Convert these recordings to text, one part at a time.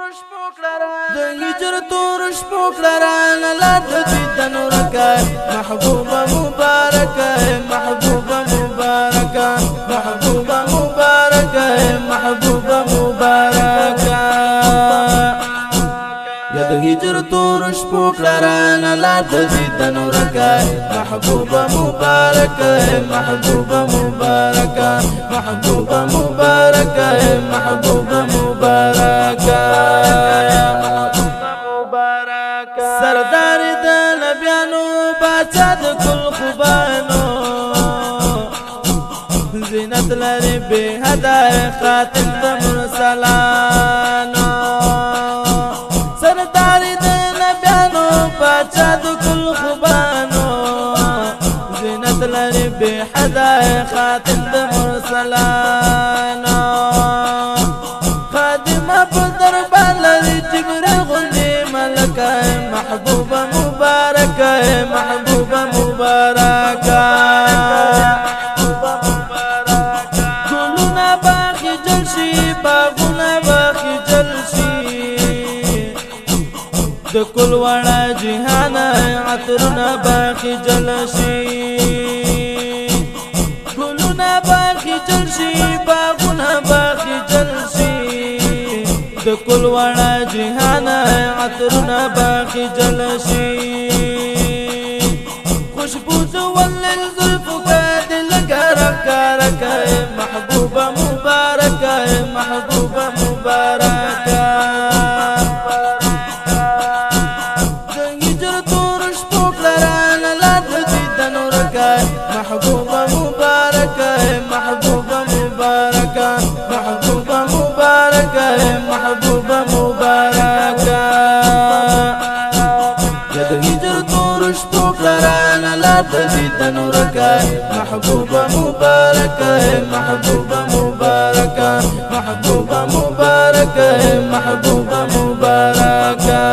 د هجر تور شپو کړران لاد دیدن ورکای محبوبه مبارکه محبوبه مبارکه محبوبه مبارکه محبوبه مبارکه یا د هجر تور شپو کړران لاد دیدن ورکای محبوبه مبارکه محبوبه مبارکه محبوبه مبارکه محبوبه مبارکه سردار د نبیانو باچا د کل خوبانو زینت لري به هدايه خاتم د مرسلانو سردار د نبیانو باچا د کل خوبانو زینت لري به هدايه خاتم د مرسلانو خادمه په دربار لري جګره غوندي ملکه محبوبه مبارکه محبوبه مبارکه ګلونه باغی جل شي باغونه باغی جل شي د کل وړا جهان عطرونه باغی جل شي ګلونه باغی جل شي باغونه باغی جل شي د کل وړا جهان عطرونه باغی جل شي خوشبو زول زلفو کاد لګرکارکه محبوبه مبارکه محبوبه مبارکه د هجر تور شپو کړران لاد دیدن ورکای محبوبه مبارکه محبوبه مبارکه محبوبه مبارکه محبوبه مبارکه د هجر تور شپو کړران لاد دیدن ورکای محبوبه مبارکه محبوبه مبارکه محبوبه مبارکه محبوبه مبارکه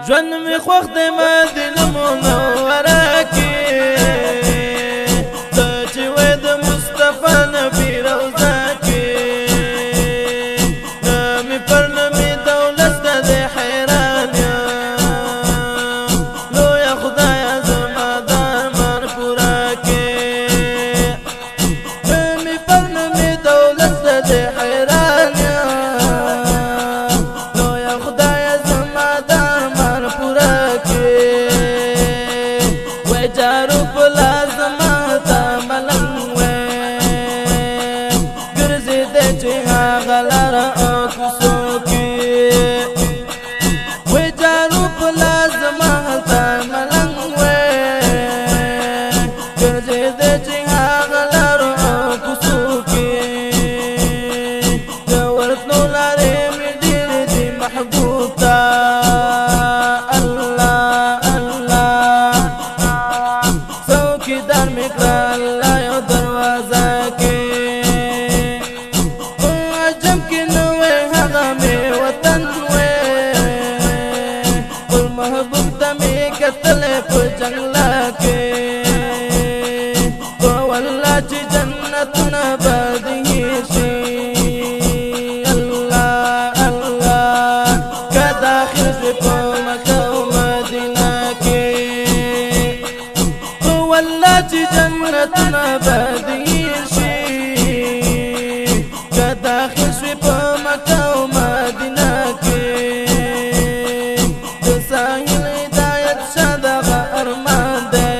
ژوند می خوښ د مدینه منوره کې ته چې وې د مصطفی نبی روضه کې نامې پر نامې دولت ته د حیران یم لویه خدایه زما د ارمان پوره کې نامې پر نامې دولت ته د حیران یم لویه خدایه زما د ارمان پوره کې وای جارو په لاس زما ته ملنګ وای ګرځېدی چې هغه لاره او کوڅو کې وای جارو په لاس زما ته ملنګ وای ګرځېدی چې هغه لاره او کوڅو کې د ورتلو لارې مې ډېرې دي محبوب ته چوکیدار می کړه الله یو دروازه کې په عجم کې نو وې هغه مې وطن وې خپل محبوب ته مې کتلې په جنګله کې په والله چې جنتونه به دې شي الله الله که داخل شوې په مکه او مدینه کې والله چې جنتونه به دې شي که داخل شوې په مکه او مدینه کې د ساحل هدایت شه دغه ارمان دی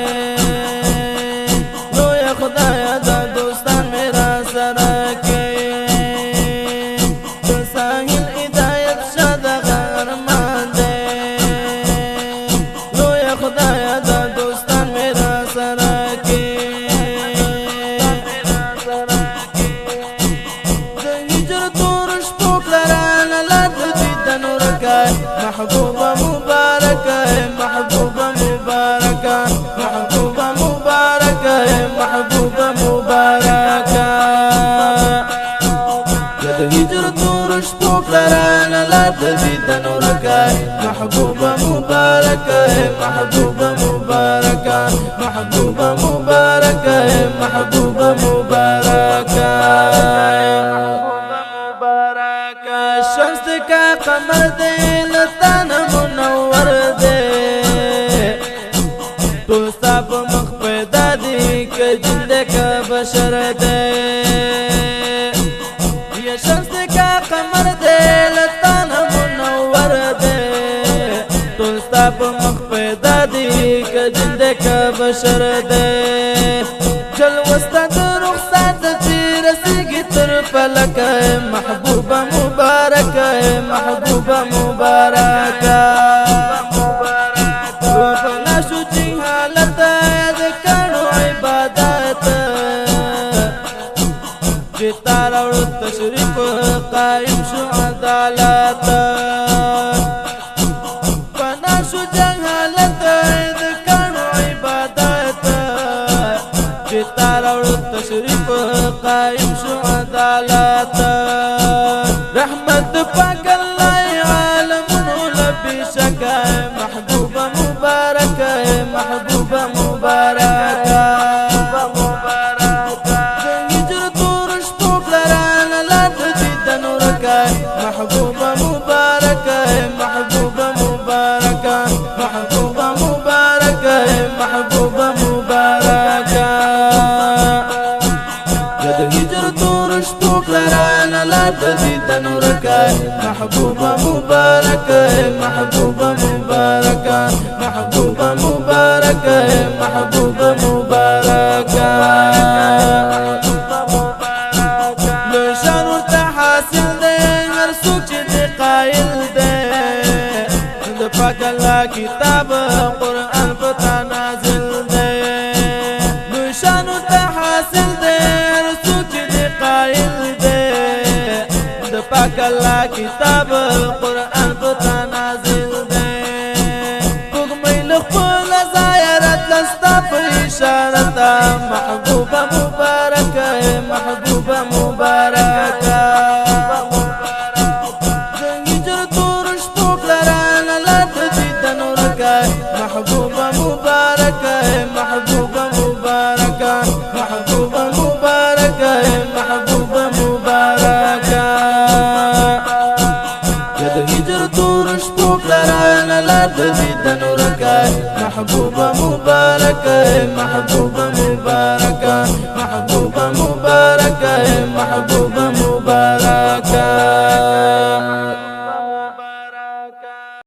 لویه خدایه دا دوستان مې را سره کې د ساحل هدایت شه دغه ارمان دی لویه خدایه دا دوستان مې را سره کې د هجر تور شپو کړران لاد دیدن ورکای محبوبه مبارکه محبوبه مبارکه محبوبه مبارکه محبوبه مبارکه د هجر تور شپو کړران لاد دیدن ورکای محبوبه مبارکه محبوبه مبارکه محبوبه مبارکه محبوبه مبارکه کا قمر دے لتان منور دے ټول ستا په مخ پیدا دی که جن دے که بشر دے یا شمس کا قمر دے لتان منور دے ټول ستا په مخ پیدا دی که جن دے که بشر دے جلوستا د رخصت چې رسیږي تر فلکه محبوبه مبارکه محبوبه مبارکه فنا شو چې حالت د کڼو عبادت چې تا راوړو تشریف قایم شو عدالت فنا شو جهالت د کڼو عبادت چې تا راوړو تشریف قایم شو عدالت رحمت پاک الله عالمونو لبی شکا محبوبه مبارکه محبوبه مبارکه هجرت ورشتو پلران لات دیدن ورکه محبوبه مبارکه محبوبه مبارکه محبوبه مبارکه محبوبه مبارکه هجرت ورشتو پلران لات دیدن ورکه محبوبه مبارکه محبوبه مبارکه محبوبه مبارکه محبوبه مبارکه لوی شان ورته حاصل دی هر څوک چې دی قایل دی د پاک الله کتاب قرآن پتا نازل دی لوی شان ورته حاصل دی هر څوک چې دی قایل دی د پاک الله کتاب قرآن پتا نازل دی پګمې له خپل زایرت لستا په اشارت محبوبه مبارکه محبوبه مبارکه هجرت ورشتو پلران لات دیدن ورکه محبوبه مبارکه محبوبه مبارکه محبوبه مبارکه محبوبه مبارکه هجرت ورشتو پلران لات دیدن ورکه محبوبه مبارکه محبوبه مبارکه محبوبه مبارکه محبوبه مبارکه